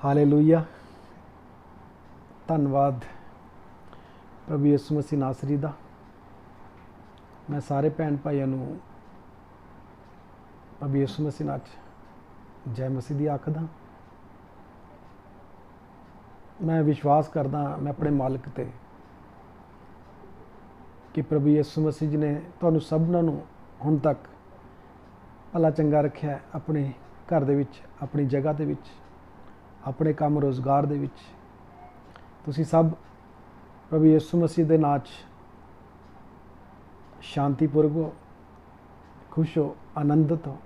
Hallelujah. धन्नवाद प्रभु यीशु मसीह नासरी दा। मैं सारे भैन भाइयों नूं प्रभु यीशु मसीह नाम च जय मसीह दी आखदा। मैं विश्वास करदा मैं अपने मालिक ते कि प्रभु यीशु मसीह जी ने तुहानूं सबनां नूं हुण तक भला चंगा रखिया है। अपने घर दे विच, अपनी जगह दे विच, अपने काम रोज़गार दे विच तुसीं सब प्रभु यीशु मसीह दे नाम च शांतिपूर्वक हो, खुश हो, आनंदित हो।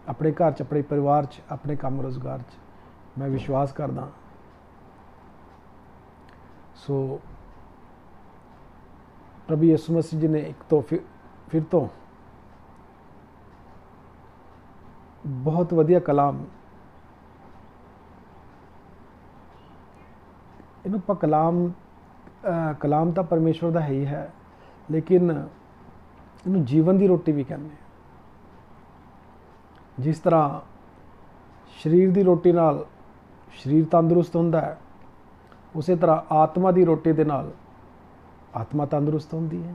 अपने घर च, अपने परिवार च, अपने काम रोज़गार च मैं विश्वास करदा। सो प्रभु यीशु मसीह जी ने एक तो फिर तो बहुत वधिया कलाम, इनू आपां कलाम तो परमेश्वर का है ही है, लेकिन इनू जीवन की रोटी भी कहते हैं। जिस तरह शरीर की रोटी नाल शरीर तंदुरुस्त होंदा है, उस तरह आत्मा की रोटी दे नाल आत्मा तंदुरुस्त होंदी है।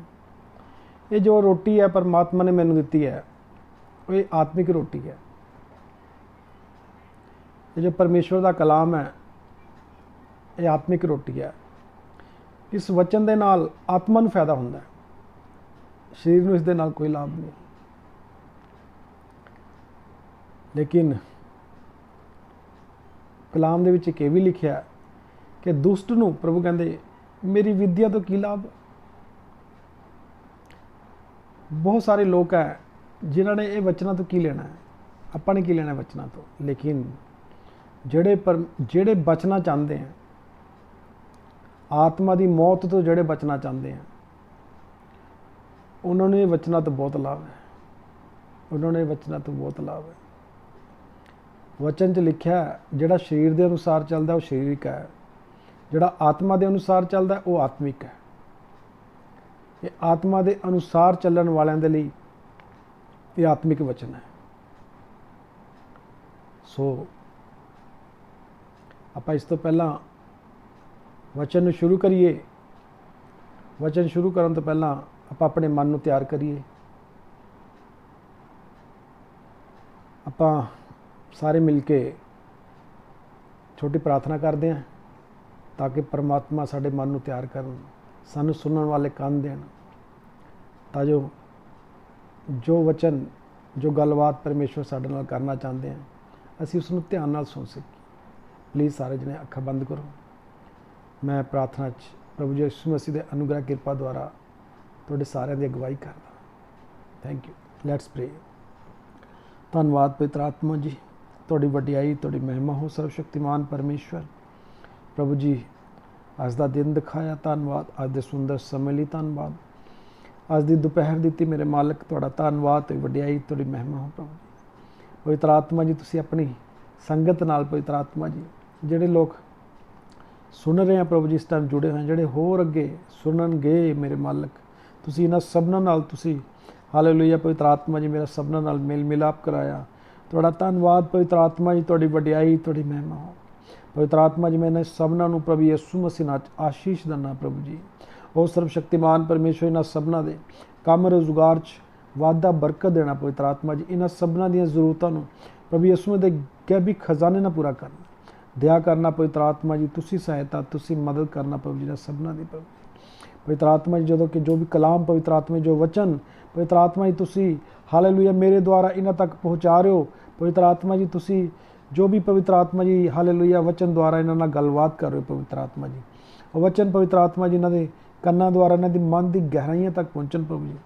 ये जो रोटी है परमात्मा ने मैनू दिती है, ये आत्मिक रोटी है। ये जो परमेश्वर का कलाम है, ये आत्मिक रोटी है। इस वचन दे नाल आत्मा नूं फायदा होंदा है, शरीर नूं इस दे नाल कोई लाभ नहीं। लेकिन कलाम दे विच इह भी लिखिया कि दुष्ट नूं प्रभु कहंदे मेरी विद्या तो की लाभ। बहुत सारे लोग हैं जिन्होंने ये वचनों तो की लेना है, आपां ने की लेना वचनों तो। लेकिन जेड़े बचना चाहते हैं, आत्मा की मौत तो जेड़े बचना चाहते हैं, उन्होंने वचनों तो बहुत लाभ है। उन्होंने वचनों तो बहुत लाभ है। वचन च लिखा है जिहड़ा शरीर के अनुसार चलता है वो शरीरिक है, जिहड़ा आत्मा के अनुसार चलता है वो आत्मिक है। ये आत्मा के अनुसार चलन वालों के लिए ये आत्मिक वचन है। सो आपां इस तो पहला वचन शुरू करिए। वचन शुरू करने तो पहला आपां अपने मन नूं तैयार करिए। आपां सारे मिल के छोटी प्रार्थना करते हैं ताकि परमात्मा साडे मन नूं तैयार करन, सानूं सुनने वाले कान देन, ताजो जो वचन जो गलबात परमेश्वर साडे नाल करना चाहते हैं असीं उसनूं ध्यान नाल सुन सकीए। प्लीज़ सारे जने अखां बंद करो। मैं प्रार्थना च प्रभु यीशु मसीह के अनुग्रह कृपा द्वारा तुहाडे सारिਆਂ ਦੀ अगवाई करदा। Thank you. Let's pray. धन्नवाद पवित्र आत्मा जी, तुहाडी वडियाई तुहाडी महिमा हो सर्वशक्तिमान परमेश्वर। प्रभु जी अज का दिन दिखाया, धन्नवाद। अज के सुंदर समय लिए धन्नवाद। अज की दोपहर दी मेरे मालिक तुहाडा धन्नवाद। तुहाडी वडियाई तुहाडी महिमा हो प्रभु जी। पवित्र आत्मा जी तुसीं अपनी संगत नाल पवित्र आत्मा जी जिहड़े लोग सुन रहे हैं प्रभु जी इस टाइम जुड़े हैं, जिहड़े होर अगे सुननगे मेरे मालिक, तुसीं इन्हां सबनां नाल तुसीं हालेलुया पवित्र आत्मा जी मेरा सबनां नाल मेल मिलाप कराया। तुहाडा धन्नवाद पवित्र आत्मा जी, तुहाडी वडियाई तुहाडी महिमा हो पवित्र आत्मा जी। मैं सबनां नूं प्रभु यीशु मसीह नाम आशीष दिना प्रभु जी। ओ सर्वशक्तिमान परमेश्वर इन्हां सबनां दे काम रोज़गार च वाधा बरकत देना पवित्र आत्मा जी। इन्हां सबनां दीयां ज़रूरतां नूं प्रभु यीशु दे गैबी खजाने ना पूरा करना, दया करना पवित्र आत्मा जी। तुसी सहायता, तुसी मदद करना प्रभु जी सबना दी प्रभु पवित्र आत्मा जी। जो कि जो भी कलाम पवित्र आत्मा जो वचन पवित्र आत्मा जी तुसी हालेलुया मेरे द्वारा इन्हां तक पहुँचा रहे हो पवित्र आत्मा जी। तुसी जो भी पवित्र आत्मा जी हालेलुया वचन द्वारा इन्हां नाल गलबात कर रहे हो पवित्र आत्मा जी। और वचन पवित्र आत्मा जी इन्हां दे कन्नां द्वारा इन्हां दी मन की गहराइयां तक पहुँचन प्रभु जी।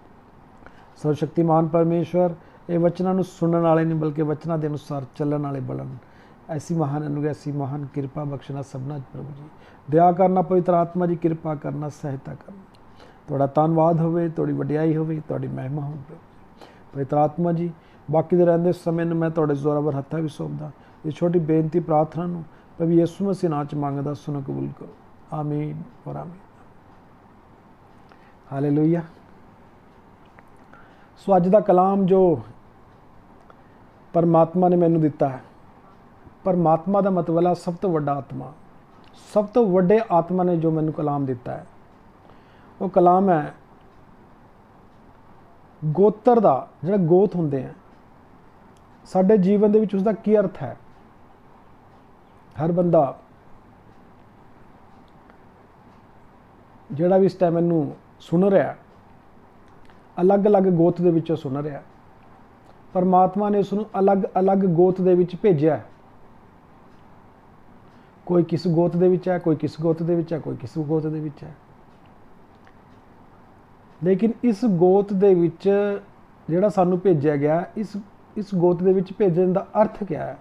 सर्वशक्तिमान परमेश्वर ये वचनों नूं सुनने वाले नहीं बल्कि वचनों के अनुसार चलने वाले बनन। ऐसी महान अनुग्रह, ऐसी महान कृपा बख्शना सबना प्रभु जी। दया करना पवित्र आत्मा जी, कृपा करना, सहायता करना। तुहाडा धन्नवाद होवे, तुहाडी वडियाई होवे, तुहाडी महिमा हो पवित्र आत्मा जी। बाकी दे रहिंदे समय नूं मैं तुहाडे जोरावर हत्थां विच सौंपदा। इस छोटी बेनती प्रार्थना नूं प्रभु यीशु मसीह नाम च मंगदा, सुनो कबूल करो। आमीन और आमीन। हालेलुया। सो अज दा कलाम जो परमात्मा ने मैनू दिता है, परमात्मा का मतलब है सब तो वड्डा आत्मा। सब तो वड्डे आत्मा ने जो मैनू कलाम दिता है, वो कलाम है गोत्र का, जिहड़ा गोत हुंदे हैं साडे जीवन दे विच उसका की अर्थ है। हर बंदा जिहड़ा भी इस टाइम मैनू सुन रहा, अलग अलग गोत दे विचों सुन रहा, परमात्मा ने उसनूं अलग अलग गोत दे विच भेजिया। कोई किस गोत दे विच है, कोई किस गोत दे विच है, कोई किस गोत दे विच है। लेकिन इस गोत दे विच जिहड़ा सानूं भेजिया गया, इस गोत दे विच भेजण दा अर्थ क्या है?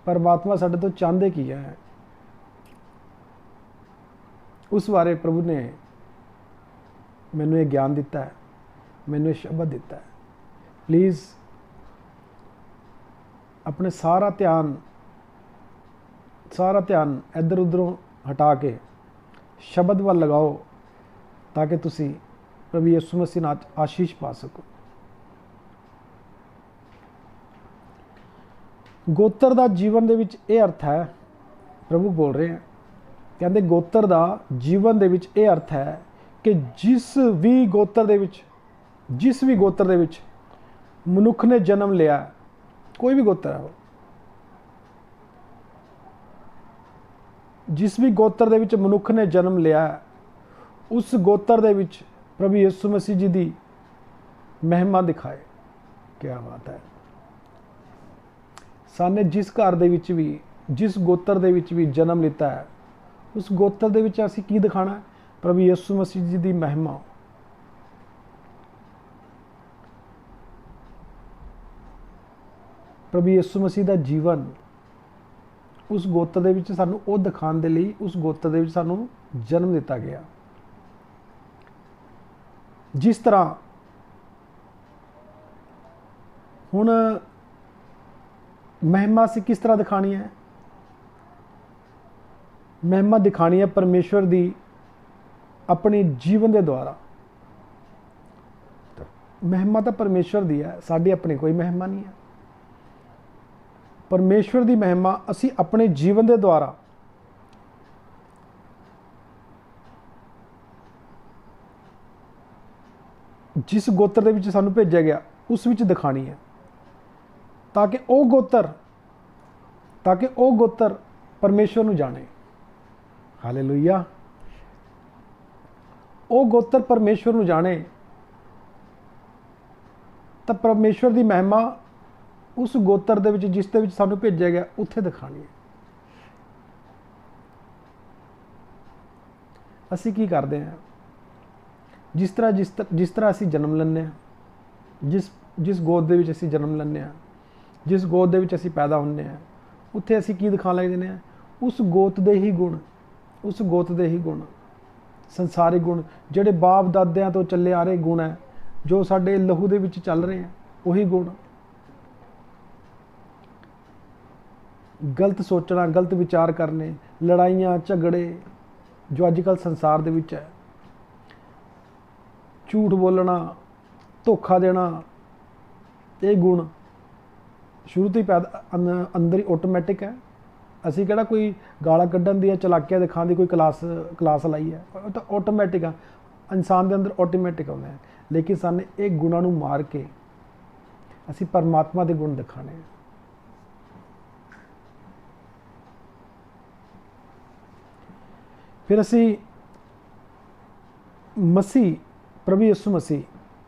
परमात्मा साडे तो चाहते की है, उस बारे प्रभु ने मैनू ये ज्ञान दिता है, मैनू ये शब्द दिता है। प्लीज़ अपने सारा ध्यान इधर उधरों हटा के शब्द वाल लगाओ, ताकि तुसी प्रभु यीशु मसीह नाल आशीष पा सको। गोत्र दा जीवन दे विच ये अर्थ है, प्रभु बोल रहे हैं, कहते गोत्र दा जीवन दे विच ये अर्थ है कि जिस भी गोत्र दे विच मनुख ने जन्म लिया, कोई भी गोत्र है, जिस भी गोत्र दे विच मनुख ने जन्म लिया, उस गोत्र दे विच प्रभु यीशु मसीह जी की महिमा दिखाए। क्या बात है। साने जिस घर दे विच भी, जिस गोत्र दे विच भी जन्म लिता है, उस गोत्र दे विच असीं की दिखाना है? प्रभु यीशु मसीह जी की महिमा। प्रभु यीशु मसीह का जीवन उस गोत्र दे विच सानूं वो दिखाने दे लई उस गोत्र दे विच सानूं जन्म दिता गया। जिस तरह हुण महिमा असीं किस तरह दिखानी है? महिमा दिखानी है परमेश्वर दी अपने जीवन के द्वारा। महिमा तो परमेश्वर दी है, साडी अपनी कोई महिमा नहीं है। परमेश्वर दी महिमा असी अपने जीवन के द्वारा जिस गोत्र दे विच सानूं भेजा गया उस विच दिखानी है, ताकि वो गोत्र परमेश्वर नूं जाने। हालेलुया। वो गोत्र परमेश्वर नूं जाने, तो परमेश्वर की महिमा उस गोत्र दे विच जिस दे विच सानूं भेजा गया उत्थे दिखानी है। असीं की करते हैं? जिस तरह असीं जन्म लैंदे हैं, जिस गोद दे विच असीं जन्म लैंदे हैं, जिस गोद दे विच असीं पैदा होंदे हैं, उत्थे असीं की दिखाण लग जांदे हैं? उस गोत दे ही गुण, संसारिक गुण, जिहड़े बाप दादियां तो चले आ रहे गुण है, जो साडे लहू दे विच चल रहे हैं, वही गुण। गलत सोचना, गलत विचार करने, लड़ाइयाँ झगड़े जो अजकल संसार दे विच है, झूठ बोलना, धोखा देना, ये गुण शुरू तो ही पैदा अंदर ही ऑटोमैटिक है। असी किहड़ा कोई गाला कड्ढन दी या चलाकियां दिखाने की कोई क्लास लाई है, तो ऑटोमैटिक है, इंसान के अंदर ऑटोमैटिक आउंदे हैं। लेकिन साने एक गुणां नूं मार के असी परमात्मा के गुण दिखाने हैं। फिर असी मसीह प्रभु यीशु मसीह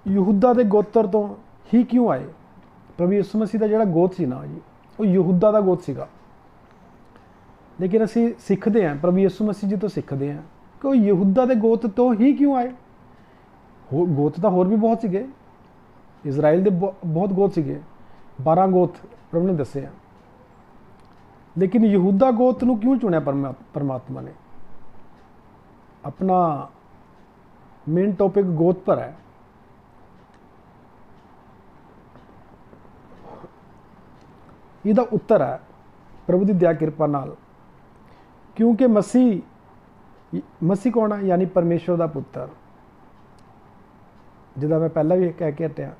यहूदा के गोत्र तो ही क्यों आए? प्रभु यीशु मसीह का जिहड़ा गोत सी ना जी, वो यहूदा का गोत सीगा। लेकिन असी सीखते हैं, प्रभु यीशु मसीह जी तो सीखते हैं कि वो यहूदा के गोत तो ही क्यों आए। गोत तो होर भी बहुत सीगे, इजराइल के बहुत गोत सीगे, 12 गोत प्रभु ने दसे हैं। लेकिन यहूदा गोत नूं क्यों चुनिया परमात्मा ने? अपना मेन टॉपिक गोत पर है। इसदा उत्तर है प्रभु की दया कृपा नाल, क्योंकि मसीह कौन है? यानी परमेश्वर का पुत्र, जिदा मैं पहला भी कह के हटिया,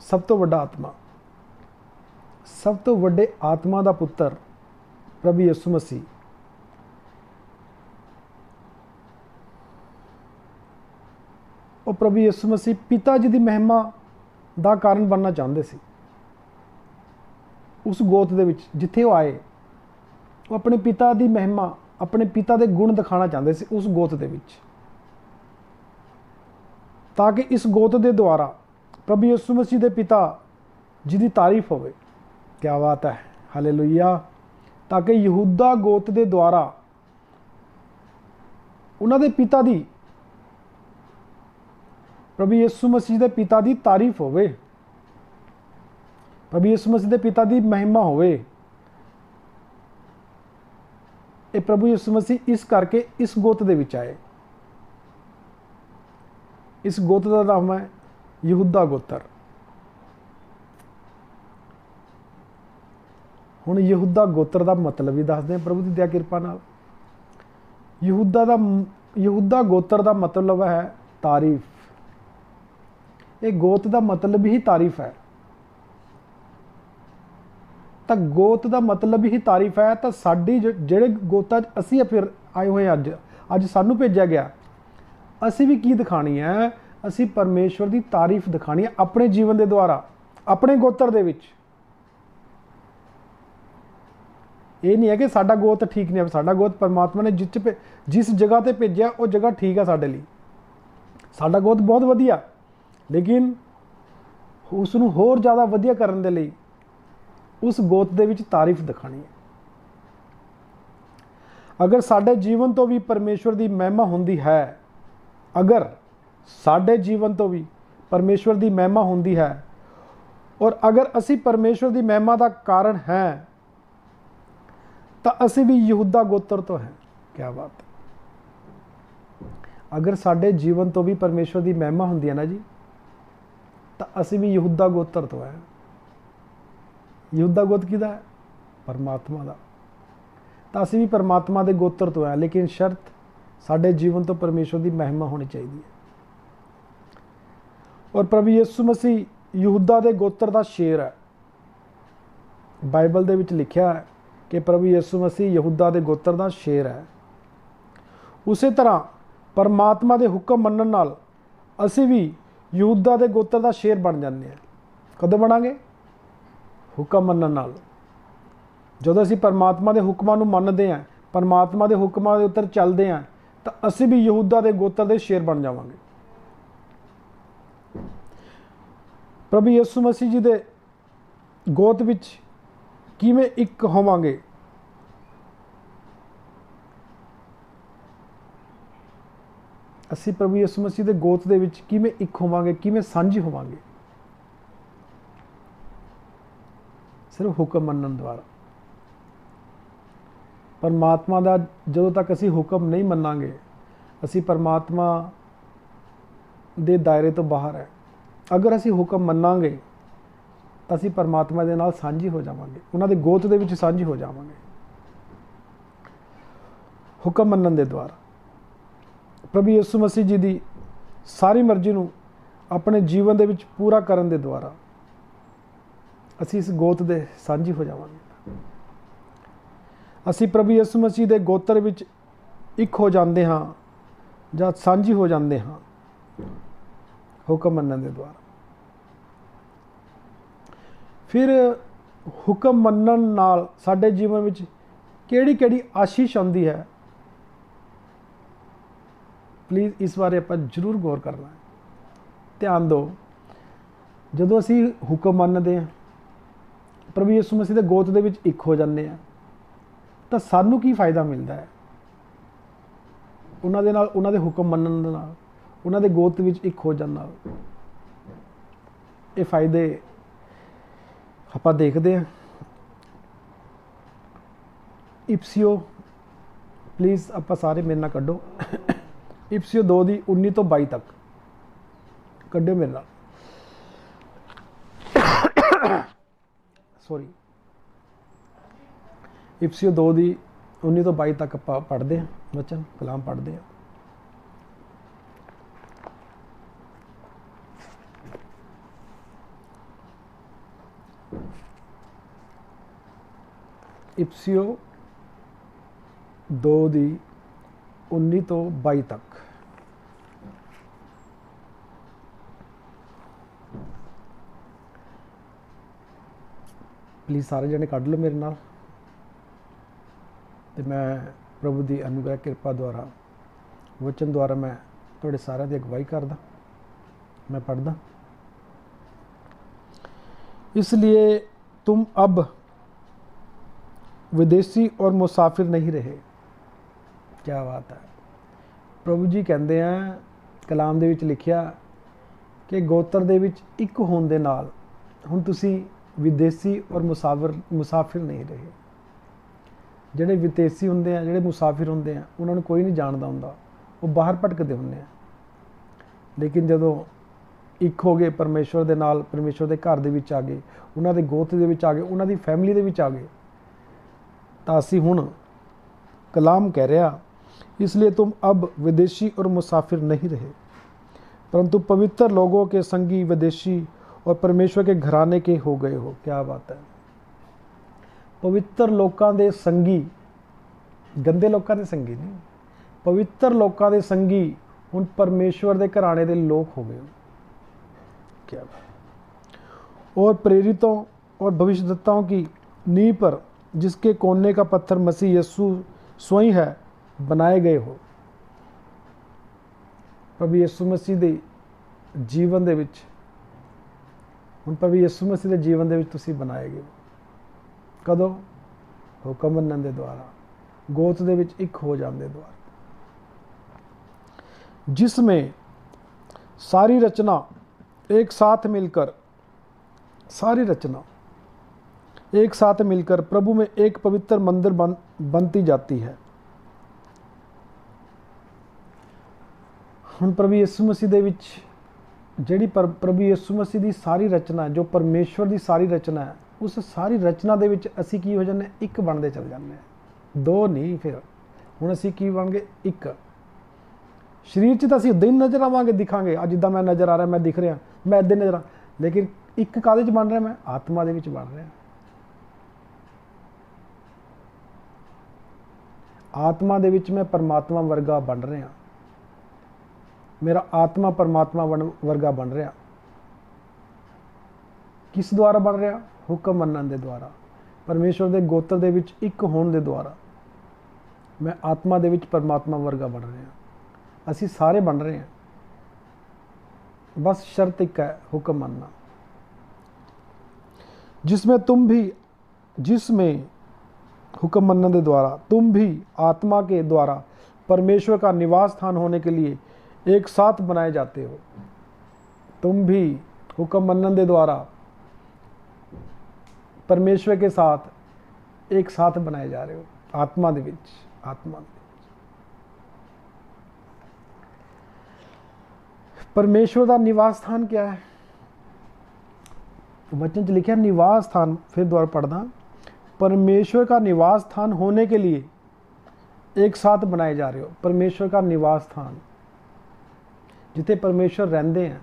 सब तो बड़ा आत्मा, ਸਭ ਤੋਂ ਵੱਡੇ ਆਤਮਾ ਦਾ ਪੁੱਤਰ ਪ੍ਰਭੂ ਯਿਸੂ ਮਸੀਹ ਉਹ ਪ੍ਰਭੂ ਯਿਸੂ ਮਸੀਹ ਪਿਤਾ ਜੀ ਦੀ ਮਹਿਮਾ ਦਾ ਕਾਰਨ ਬਣਨਾ ਚਾਹੁੰਦੇ ਸੀ। ਉਸ ਗੋਤ ਦੇ ਵਿੱਚ ਜਿੱਥੇ ਉਹ ਆਏ, ਉਹ ਆਪਣੇ ਪਿਤਾ ਦੀ ਮਹਿਮਾ, ਆਪਣੇ ਪਿਤਾ ਦੇ ਗੁਣ ਦਿਖਾਉਣਾ ਚਾਹੁੰਦੇ ਸੀ ਉਸ ਗੋਤ ਦੇ ਵਿੱਚ, ਤਾਂ ਕਿ ਇਸ ਗੋਤ ਦੇ ਦੁਆਰਾ ਪ੍ਰਭੂ ਯਿਸੂ ਮਸੀਹ ਦੇ ਪਿਤਾ ਜੀ ਦੀ ਤਾਰੀਫ ਹੋਵੇ। ਕਿਆ ਬਾਤ ਹੈ, ਹਾਲੇਲੂਇਆ। ਤਾਂ ਕਿ ਯਹੂਦਾ ਗੋਤ ਦੇ ਦੁਆਰਾ ਉਹਨਾਂ ਦੇ ਪਿਤਾ ਦੀ, ਪ੍ਰਭੂ ਯਿਸੂ ਮਸੀਹ ਦੇ ਪਿਤਾ ਦੀ ਤਾਰੀਫ ਹੋਵੇ, ਪ੍ਰਭੂ ਯਿਸੂ ਮਸੀਹ ਦੇ ਪਿਤਾ ਦੀ ਮਹਿਮਾ ਹੋਵੇ। ਇਹ ਪ੍ਰਭੂ ਯਿਸੂ ਮਸੀਹ ਇਸ ਕਰਕੇ ਇਸ ਗੋਤ ਦੇ ਵਿੱਚ ਆਏ। ਇਸ ਗੋਤ ਦਾ ਨਾਮ ਹੈ ਯਹੂਦਾ ਗੋਤਰ। ਹੁਣ ਯਹੂਦਾ ਗੋਤਰ ਦਾ ਮਤਲਬ ਵੀ ਦੱਸਦੇ ਹਾਂ ਪ੍ਰਭੂ ਦੀ ਦਇਆ ਕਿਰਪਾ ਨਾਲ। ਯਹੂਦਾ ਗੋਤਰ ਦਾ ਮਤਲਬ ਹੈ ਤਾਰੀਫ। ਇਹ ਗੋਤ ਦਾ ਮਤਲਬ ਹੀ ਤਾਰੀਫ ਹੈ। ਤਾਂ ਗੋਤ ਦਾ ਮਤਲਬ ਹੀ ਤਾਰੀਫ ਹੈ। ਤਾਂ ਸਾਡੀ ਜਿਹੜੇ ਗੋਤਾਂ 'ਚ ਅਸੀਂ ਫਿਰ ਆਏ ਹੋਏ ਅੱਜ ਸਾਨੂੰ ਭੇਜਿਆ ਗਿਆ, ਅਸੀਂ ਵੀ ਕੀ ਦਿਖਾਣੀ ਹੈ? ਅਸੀਂ ਪਰਮੇਸ਼ਵਰ ਦੀ ਤਾਰੀਫ ਦਿਖਾਣੀ ਹੈ ਆਪਣੇ ਜੀਵਨ ਦੇ ਦੁਆਰਾ, ਆਪਣੇ ਗੋਤਰ ਦੇ ਵਿੱਚ। ਇਹ ਨਹੀਂ ਹੈ ਕਿ ਸਾਡਾ ਗੋਤ ਠੀਕ ਨਹੀਂ ਹੈ। ਸਾਡਾ ਗੋਤ ਪਰਮਾਤਮਾ ਨੇ ਜਿਸ ਜਗ੍ਹਾ ਤੇ ਭੇਜਿਆ ਉਹ ਜਗ੍ਹਾ ਠੀਕ ਹੈ ਸਾਡੇ ਲਈ। ਸਾਡਾ ਗੋਤ ਬਹੁਤ ਵਧੀਆ, ਲੇਕਿਨ ਉਸ ਨੂੰ ਹੋਰ ਜ਼ਿਆਦਾ ਵਧੀਆ ਕਰਨ ਦੇ ਲਈ ਉਸ ਗੋਤ ਦੇ ਵਿੱਚ ਤਾਰੀਫ ਦਿਖਾਣੀ ਹੈ। ਅਗਰ ਸਾਡੇ ਜੀਵਨ ਤੋਂ ਵੀ ਪਰਮੇਸ਼ਵਰ ਦੀ ਮਹਿਮਾ ਹੁੰਦੀ ਹੈ, ਅਗਰ ਸਾਡੇ ਜੀਵਨ ਤੋਂ ਵੀ ਪਰਮੇਸ਼ਵਰ ਦੀ ਮਹਿਮਾ ਹੁੰਦੀ ਹੈ, ਔਰ ਅਗਰ ਅਸੀਂ ਪਰਮੇਸ਼ਵਰ ਦੀ ਮਹਿਮਾ ਦਾ ਕਾਰਨ ਹੈ, ਤਾਂ ਅਸੀਂ ਵੀ ਯਹੂਦਾ ਗੋਤਰ ਤੋਂ ਹੈ। ਕਿਆ ਬਾਤ ਹੈ। ਅਗਰ ਸਾਡੇ ਜੀਵਨ ਤੋਂ ਵੀ ਪਰਮੇਸ਼ਵਰ ਦੀ ਮਹਿਮਾ ਹੁੰਦੀ ਹੈ ਨਾ ਜੀ, ਤਾਂ ਅਸੀਂ ਵੀ ਯਹੂਦਾ ਗੋਤਰ ਤੋਂ ਹੈ। ਯਹੂਦਾ ਗੋਤ ਕਿਹਦਾ ਹੈ? ਪਰਮਾਤਮਾ ਦਾ। ਤਾਂ ਅਸੀਂ ਵੀ ਪਰਮਾਤਮਾ ਦੇ ਗੋਤਰ ਤੋਂ ਹੈ, ਲੇਕਿਨ ਸ਼ਰਤ ਸਾਡੇ ਜੀਵਨ ਤੋਂ ਪਰਮੇਸ਼ਵਰ ਦੀ ਮਹਿਮਾ ਹੋਣੀ ਚਾਹੀਦੀ ਹੈ। ਔਰ ਪ੍ਰਭੂ ਯਿਸੂ ਮਸੀਹ ਯਹੂਦਾ ਦੇ ਗੋਤਰ ਦਾ ਸ਼ੇਰ ਹੈ। ਬਾਈਬਲ ਦੇ ਵਿੱਚ ਲਿਖਿਆ ਹੈ ਕਿ ਪ੍ਰਭੂ ਯਿਸੂ ਮਸੀਹ ਯਹੂਦਾ ਦੇ ਗੋਤਰ ਦਾ ਸ਼ੇਰ ਹੈ। ਉਸੇ ਤਰ੍ਹਾਂ ਪਰਮਾਤਮਾ ਦੇ ਹੁਕਮ ਮੰਨਣ ਨਾਲ ਅਸੀਂ ਵੀ ਯਹੂਦਾ ਦੇ ਗੋਤਰ ਦਾ ਸ਼ੇਰ ਬਣ ਜਾਂਦੇ ਹਾਂ। ਕਦੋਂ ਬਣਾਂਗੇ? ਹੁਕਮ ਮੰਨਣ ਨਾਲ। ਜਦੋਂ ਅਸੀਂ ਪਰਮਾਤਮਾ ਦੇ ਹੁਕਮਾਂ ਨੂੰ ਮੰਨਦੇ ਹਾਂ, ਪਰਮਾਤਮਾ ਦੇ ਹੁਕਮਾਂ ਦੇ ਉੱਤੇ ਚੱਲਦੇ ਹਾਂ, ਤਾਂ ਅਸੀਂ ਵੀ ਯਹੂਦਾ ਦੇ ਗੋਤਰ ਦੇ ਸ਼ੇਰ ਬਣ ਜਾਵਾਂਗੇ। ਪ੍ਰਭੂ ਯਿਸੂ ਮਸੀਹ ਜੀ ਦੇ ਗੋਤ ਵਿੱਚ ਕਿਵੇਂ ਇੱਕ ਹੋਵਾਂਗੇ? ਅਸੀਂ ਪ੍ਰਭੂ ਯਿਸੂ ਮਸੀਹ ਦੇ ਗੋਤ ਦੇ ਵਿੱਚ ਕਿਵੇਂ ਇੱਕ ਹੋਵਾਂਗੇ, ਕਿਵੇਂ ਸਾਂਝੀ ਹੋਵਾਂਗੇ? ਸਿਰਫ ਹੁਕਮ ਮੰਨਣ ਦੁਆਰਾ। ਪਰਮਾਤਮਾ ਦਾ ਜਦੋਂ ਤੱਕ ਅਸੀਂ ਹੁਕਮ ਨਹੀਂ ਮੰਨਾਂਗੇ, ਅਸੀਂ ਪਰਮਾਤਮਾ ਦੇ ਦਾਇਰੇ ਤੋਂ ਬਾਹਰ ਹੈ। ਅਗਰ ਅਸੀਂ ਹੁਕਮ ਮੰਨਾਂਗੇ ਤਾਂ ਅਸੀਂ ਪਰਮਾਤਮਾ ਦੇ ਨਾਲ ਸਾਂਝੀ ਹੋ ਜਾਵਾਂਗੇ, ਉਹਨਾਂ ਦੇ ਗੋਤ ਦੇ ਵਿੱਚ ਸਾਂਝੀ ਹੋ ਜਾਵਾਂਗੇ ਹੁਕਮ ਮੰਨਣ ਦੇ ਦੁਆਰਾ। ਪ੍ਰਭੂ ਯਿਸੂ ਮਸੀਹ ਜੀ ਦੀ ਸਾਰੀ ਮਰਜ਼ੀ ਨੂੰ ਆਪਣੇ ਜੀਵਨ ਦੇ ਵਿੱਚ ਪੂਰਾ ਕਰਨ ਦੇ ਦੁਆਰਾ ਅਸੀਂ ਇਸ ਗੋਤ ਦੇ ਸਾਂਝੀ ਹੋ ਜਾਵਾਂਗੇ। ਅਸੀਂ ਪ੍ਰਭੂ ਯਿਸੂ ਮਸੀਹ ਦੇ ਗੋਤਰ ਵਿੱਚ ਇੱਕ ਹੋ ਜਾਂਦੇ ਹਾਂ ਜਾਂ ਸਾਂਝੀ ਹੋ ਜਾਂਦੇ ਹਾਂ ਹੁਕਮ ਮੰਨਣ ਦੇ ਦੁਆਰਾ। ਫਿਰ ਹੁਕਮ ਮੰਨਣ ਨਾਲ ਸਾਡੇ ਜੀਵਨ ਵਿੱਚ ਕਿਹੜੀ ਆਸ਼ੀਸ਼ ਆਉਂਦੀ ਹੈ? ਪਲੀਜ਼ ਇਸ ਬਾਰੇ ਆਪਾਂ ਜ਼ਰੂਰ ਗੌਰ ਕਰਨਾ ਹੈ। ਧਿਆਨ ਦਿਓ। ਜਦੋਂ ਅਸੀਂ ਹੁਕਮ ਮੰਨਦੇ ਹਾਂ, ਪ੍ਰਭੂ ਯਿਸੂ ਮਸੀਹ ਦੇ ਗੋਤ ਦੇ ਵਿੱਚ ਇੱਕ ਹੋ ਜਾਂਦੇ ਹਾਂ, ਤਾਂ ਸਾਨੂੰ ਕੀ ਫਾਇਦਾ ਮਿਲਦਾ ਹੈ? ਉਹਨਾਂ ਦੇ ਨਾਲ, ਉਹਨਾਂ ਦੇ ਹੁਕਮ ਮੰਨਣ ਦੇ ਨਾਲ, ਉਹਨਾਂ ਦੇ ਗੋਤ ਵਿੱਚ ਇੱਕ ਹੋ ਜਾਣ ਨਾਲ ਇਹ ਫਾਇਦੇ ਆਪਾਂ ਦੇਖਦੇ ਹਾਂ। ਇਫਸੀਓ, ਪਲੀਜ਼ ਆਪਾਂ ਸਾਰੇ ਮੇਰੇ ਨਾਲ ਕੱਢੋ। ਇਫਸੀਓ 2 ਦੀ 19 ਤੋਂ 22 ਤੱਕ ਕੱਢਿਓ ਮੇਰੇ ਨਾਲ। ਸੌਰੀ, ਇਫਸੀਓ 2 ਦੀ 19 ਤੋਂ 22 ਤੱਕ ਆਪਾਂ ਪੜ੍ਹਦੇ ਹਾਂ, ਵਚਨ ਕਲਾਮ ਪੜ੍ਹਦੇ ਹਾਂ। इफिसियो 2 ਦੀ 19 ਤੋਂ 22 ਤੱਕ। प्लीज़ सारे जने कढ़ लो मेरे नाल, ते मैं प्रभु की अनुग्रह कृपा द्वारा वचन द्वारा मैं थोड़े सारे की अगवाई करदा। मैं पढ़दा, इसलिए तुम अब विदेशी और मुसाफिर नहीं रहे। क्या बात है। प्रभु जी कहते हैं कलाम दे विच लिखिया कि गोत्र दे विच एक होण दे नाल हुण तुसी विदेशी और मुसाफिर नहीं रहे। ਜਿਹੜੇ ਵਿਦੇਸੀ ਹੁੰਦੇ ਆ, ਜਿਹੜੇ ਮੁਸਾਫਿਰ ਹੁੰਦੇ ਆ, ਉਹਨਾਂ ਨੂੰ ਕੋਈ ਨਹੀਂ ਜਾਣਦਾ ਹੁੰਦਾ, ਉਹ ਬਾਹਰ ਭਟਕਦੇ ਹੁੰਦੇ ਆ। ਲੇਕਿਨ ਜਦੋਂ ਇੱਕ ਹੋ ਗਏ ਪਰਮੇਸ਼ਵਰ ਦੇ ਨਾਲ, ਪਰਮੇਸ਼ਵਰ ਦੇ ਘਰ ਦੇ ਵਿੱਚ ਆ ਗਏ, ਉਹਨਾਂ ਦੇ ਗੋਤ ਦੇ ਵਿੱਚ ਆ ਗਏ, ਉਹਨਾਂ ਦੀ ਫੈਮਿਲੀ ਦੇ ਵਿੱਚ ਆ ਗਏ, ਤਾਂ ਅਸੀਂ ਹੁਣ कलाम कह रहा, इसलिए तुम अब विदेशी और मुसाफिर नहीं रहे, परंतु पवित्र लोगों के संगी विदेशी और परमेश्वर के घराने के हो गए हो। क्या बात है। पवित्र लोगों के संगी, गंदे लोगों के संगी नहीं, पवित्र लोगों के संगी हुण परमेश्वर के घराने के लोग हो गए हो। क्या बात। और प्रेरितों और भविष्यद्वक्ताओं की नींव पर, जिसके कोने का पत्थर मसीह यीशु स्वयं है, बनाए गए हो। प्रभु यीशु मसीह के जीवन दे विच, हुण प्रभु यीशु मसीह के जीवन दे विच तुसीं बनाए गए हो। कदों? हुकम मनण दे द्वारा, गोत दे विच एक हो जाने द्वारा, जिसमें सारी रचना एक साथ मिलकर, सारी रचना एक साथ मिलकर प्रभु में एक पवित्र मंदिर बनती जाती है। हुण प्रभु यीशु मसीह दे विच जिहड़ी प्रभु यीशु मसीह की सारी रचना, जो परमेश्वर की सारी रचना है, उस सारी रचना दे विच असीं की हो जाने, एक बनते चल जाने, दो नहीं। फिर हुण असीं की बन गए, एक। शरीर च तां असीं उदां ही नज़र आवांगे, दिखांगे, अज जिद्दां मैं नज़र आ रहा, मैं दिख रहा, मैं इदां नज़र आ, लेकिन एक काहदे च बन रहा, मैं आत्मा दे विच बन रहा। आत्मा दे विच मैं परमात्मा वर्गा बन रहा, मेरा आत्मा परमात्मा वर्गा बन रहा। किस द्वारा बन रहा? हुक्म मनण दे द्वारा, परमेश्वर दे गोत्र दे विच एक होण दे द्वारा मैं आत्मा दे विच परमात्मा वर्गा बन रहा। असीं सारे बन रहे हैं, बस शर्त एक है, हुक्म मनना। जिसमें हुक्म मनने के द्वारा तुम भी आत्मा के द्वारा परमेश्वर का निवास स्थान होने के लिए एक साथ बनाए जाते हो। तुम भी हुक्म मनने के द्वारा परमेश्वर के साथ एक साथ बनाए जा रहे हो, आत्मा दे विच, आत्मा दे विच। परमेश्वर का निवास स्थान क्या है? वचन च लिखा निवास स्थान, फिर द्वारा पढ़ना, परमेश्वर का निवास स्थान होने के लिए एक साथ बनाए जा रहे हो। परमेश्वर का निवास स्थान, जिथे परमेश्वर रहंदे हैं,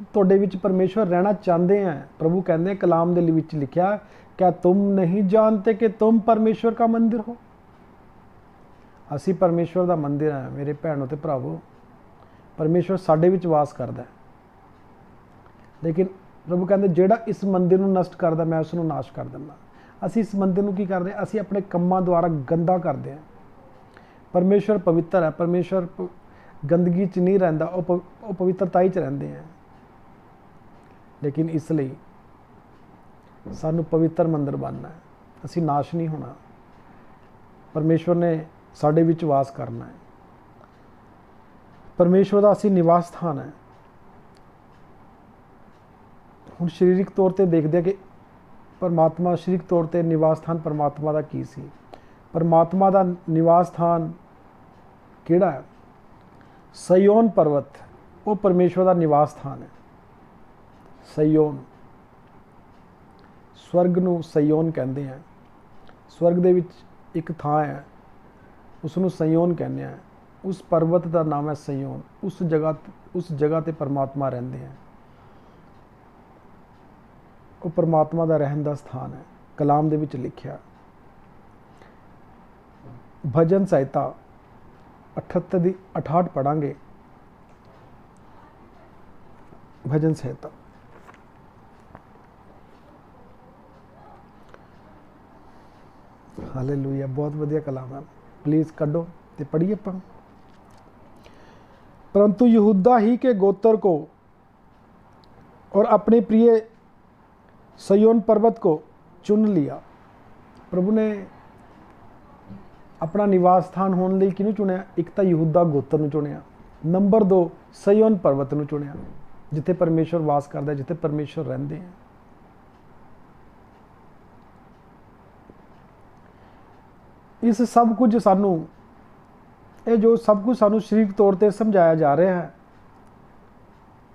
तुहाडे विच परमेश्वर रहना चाहते हैं। प्रभु कहते हैं कलाम दे विच लिखा, क्या तुम नहीं जानते कि तुम परमेश्वर का मंदिर हो? असी परमेश्वर का मंदिर है मेरे भैनों ते भरावो। परमेश्वर साडे विच वास करदा है, लेकिन प्रभु कहते जेड़ा इस मंदिर नूं नष्ट करदा, मैं उसनूं नाश कर दिंदा। असी इस मंदिर नूं की करदे? असी अपने कम्मां द्वारा गंदा करदे हैं। परमेश्वर पवित्र है, परमेश्वर गंदगी च नहीं रहिंदा, वो पवित्रता ही च रहिंदे हैं। लेकिन इसलिए सानू पवित्र मंदिर बनना है, असी नाश नहीं होना। परमेश्वर ने साडे विच वास करना है। परमेश्वर का असी निवास स्थान है। हुण शरीरिक तौर पर देखते हैं कि परमात्मा शरीरिक तौर पर निवास स्थान परमात्मा का की सी? परमात्मा का निवास स्थान किहड़ा है? सयोन पर्वत, वो परमेश्वर का निवास स्थान है। सयोन, स्वर्ग नूं सयोन कहते हैं। स्वर्ग दे विच एक थां है, उसनूं सयोन कहते हैं। उस पर्वत का नाम है सयोन। उस जगह ते परमात्मा रहिंदे हैं। वो परमात्मा का रहन का स्थान है। ਕਲਾਮ ਦੇ ਵਿੱਚ ਲਿਖਿਆ। ਭਜਨ ਸਾਹਿਤਾ 78 ਦੀ 68 ਪੜਾਂਗੇ। ਭਜਨ ਸਾਹਿਤਾ ਹਾਲੇਲੂਇਆ, ਬਹੁਤ ਵਧੀਆ ਕਲਾਮ ਹੈ। प्लीज़ कड्डो तो पढ़िए अपन। परंतु यहूदा ही के गोत्र को और अपने प्रिय सिय्योन पर्वत को चुन लिया। प्रभु ने अपना निवास स्थान होने लिए किनू चुनिया? एक तो यहूदा गोत्र नूं चुनिया, नंबर 2 सिय्योन पर्वत नूं चुनिया, जिथे परमेश्वर वास करता है, जिथे परमेश्वर रहिंदे हैं। इस सब कुछ सानू ये जो सब कुछ सानू शरीरक तौर पर समझाया जा रहा है,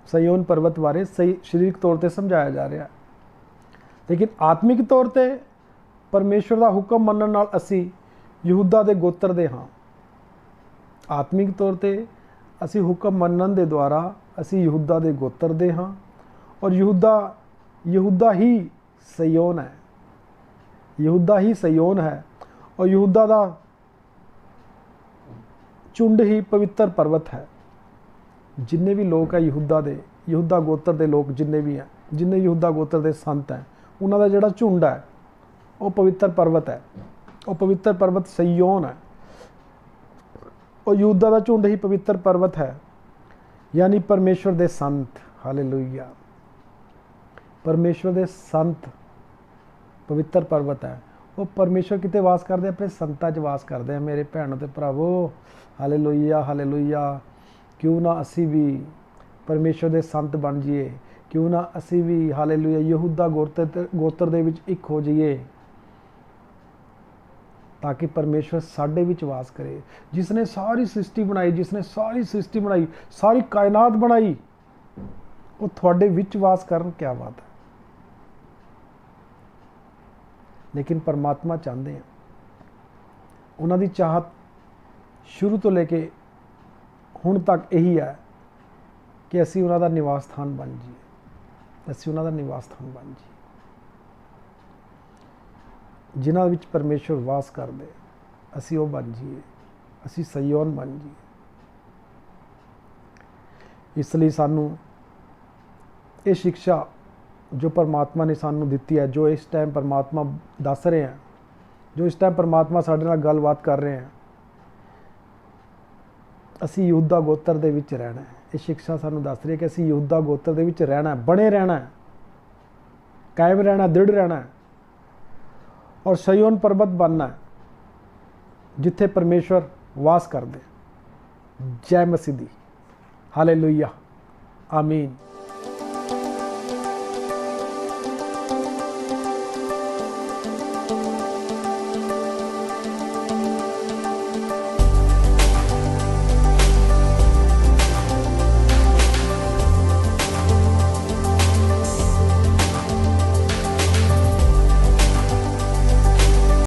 सिय्योन पर्वत बारे शरीरक तौर पर समझाया जा रहा है, लेकिन आत्मिक तौर पर परमेश्वर का हुक्म मनण नाल असी यहूदा दे गोत्र दे हाँ। आत्मिक तौर पर असी हुक्म मनण दे द्वारा असी यहूदा दे गोत्र दे हाँ, और यहूदा ही सिय्योन है, यहूदा ही सिय्योन है, और यहूदा दा झुंड ही पवित्र पर्वत है। जिन्ने भी लोग है यहूदा गोत्र के लोग जिन्ने भी हैं, जिन्ने यहूदा गोत्र के संत हैं, उन्हों का जोड़ा झुंड है वो पवित्र पर्वत है, वो पवित्र पर्वत सिय्योन है, और यहूदा का झुंड ही पवित्र पर्वत है, यानी परमेश्वर के संत। हालेलुया, परमेश्वर के संत पवित्र पर्वत है। वो परमेश्वर किते वास करते? अपने संतां च वास करते हैं। मेरे भैनों ते भरावो, हालेलुया हालेलुया। क्यों ना असी भी परमेश्वर के संत बन जाइए, क्यों ना असी भी हालेलुया यहूदा गोत्र दे विच एक हो जाइए, ताकि परमेश्वर साडे विच वास करे। जिसने सारी सृष्टि बनाई, जिसने सारी सृष्टि बनाई, सारी कायनात बनाई, वो थोड़े विच वास करन। क्या बात है। लेकिन परमात्मा चाहते हैं, उन्होंने चाहत शुरू तो लेके हुण तक यही है कि असी उन्होंने निवास स्थान बन जाइए, असी उन्होंने निवास स्थान बन जाइए, जिन्हां विच परमेश्वर वास करदे, असी वो बन जाइए, असी सिय्योन बन जाइए। इसलिए सानू ये शिक्षा जो परमात्मा ने सानू दिती है, जो इस टाइम परमात्मा दस रहे हैं, जो इस टाइम परमात्मा साडे नाल गलबात कर रहे हैं, असी यहूदा गोत्र दे विच रहना है। ये शिक्षा सानू दस रही है कि असी यहूदा गोत्र दे विच रहना है, बने रहना है, कायम रहना, दृढ़ रहना है, और सिय्योन पर्वत बनना है, जिथे परमेश्वर वास करदे। जय मसीह दी। हालेलुया, आमीन।